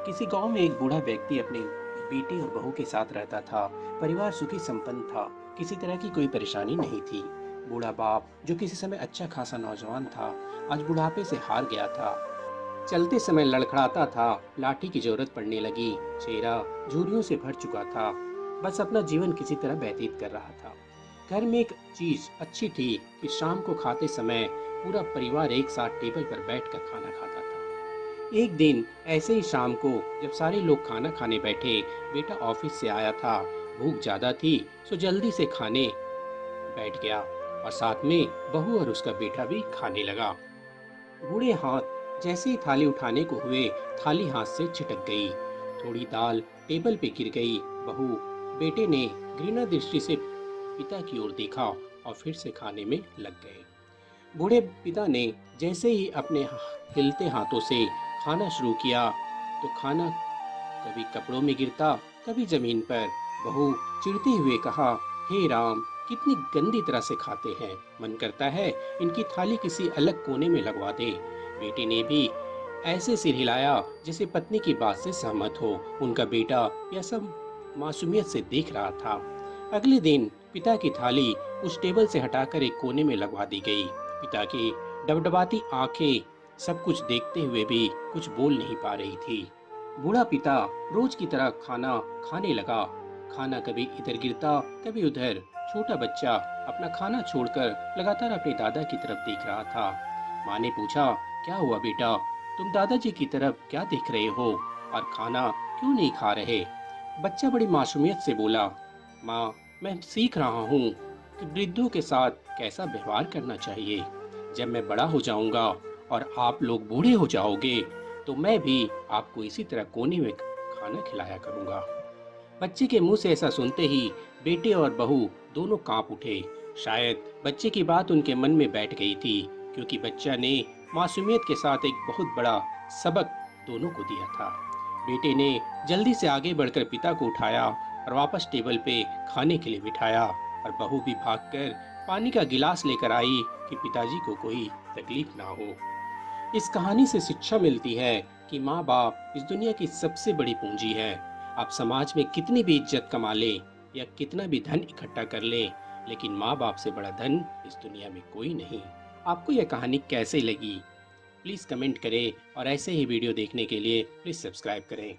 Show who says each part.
Speaker 1: किसी गांव में एक बूढ़ा व्यक्ति अपनी बेटी और बहू के साथ रहता था। परिवार सुखी संपन्न था। किसी तरह की कोई परेशानी नहीं थी। बूढ़ा बाप, जो किसी समय अच्छा खासा नौजवान था, आज बुढ़ापे से हार गया था। चलते समय लड़खड़ाता था। लाठी की जरूरत पड़ने लगी। चेहरा झुर्रियों से भर चुका था। बस अपना जीवन किसी तरह व्यतीत कर रहा था। घर में एक चीज अच्छी थी कि शाम को खाते समय पूरा परिवार एक साथ टेबल पर बैठकर खाना खाता था। एक दिन ऐसे ही शाम को जब सारे लोग खाना खाने बैठे, बेटा ऑफिस से आया था। भूख ज्यादा थी, सो जल्दी से खाने बैठ गया और साथ में बहू और उसका बेटा भी खाने लगा। बूढ़े हाथ जैसे ही थाली उठाने को हुए, थाली हाथ से छिटक गई। थोड़ी दाल टेबल पे गिर गई। बहू बेटे ने घृणा दृष्टि से पिता की ओर देखा और फिर से खाने में लग गए। बूढ़े पिता ने जैसे ही अपने हिलते हाथों से खाना शुरू किया, तो खाना कभी कपड़ों में गिरता, कभी जमीन पर। बहू चिढ़ते हुए कहा, हे राम, कितनी गंदी तरह से खाते हैं। मन करता है इनकी थाली किसी अलग कोने में लगवा दे। बेटे ने भी ऐसे सिर हिलाया जैसे पत्नी की बात से सहमत हो। उनका बेटा यह सब मासूमियत से देख रहा था। अगले दिन पिता की थाली उस टेबल से हटाकर एक कोने में लगवा दी गई। पिता की डबडबाती आंखें सब कुछ देखते हुए भी कुछ बोल नहीं पा रही थी। बूढ़ा पिता रोज की तरह खाना खाने लगा। खाना कभी इधर गिरता, कभी उधर। छोटा बच्चा अपना खाना छोड़कर लगातार अपने दादा की तरफ देख रहा था। माँ ने पूछा, क्या हुआ बेटा, तुम दादाजी की तरफ क्या देख रहे हो और खाना क्यों नहीं खा रहे? बच्चा बड़ी मासूमियत से बोला, माँ, मैं सीख रहा हूँ कि वृद्धों के साथ कैसा व्यवहार करना चाहिए। जब मैं बड़ा हो जाऊंगा और आप लोग बूढ़े हो जाओगे, तो मैं भी आपको इसी तरह कोने में खाना खिलाया करूंगा। बच्चे के मुंह से ऐसा सुनते ही बेटे और बहू दोनों कांप उठे। शायद बच्चे की बात उनके मन में बैठ गई थी, क्योंकि बच्चा ने मासूमियत के साथ एक बहुत बड़ा सबक दोनों को दिया था। बेटे ने जल्दी से आगे बढ़कर पिता को उठाया और वापस टेबल पे खाने के लिए बिठाया, और बहू भी भागकर पानी का गिलास लेकर आई कि पिताजी को कोई तकलीफ ना हो। इस कहानी से शिक्षा मिलती है कि माँ बाप इस दुनिया की सबसे बड़ी पूंजी है। आप समाज में कितनी भी इज्जत कमा लें या कितना भी धन इकट्ठा कर लें, लेकिन माँ बाप से बड़ा धन इस दुनिया में कोई नहीं। आपको यह कहानी कैसे लगी? प्लीज़ कमेंट करें और ऐसे ही वीडियो देखने के लिए प्लीज़ सब्सक्राइब करें।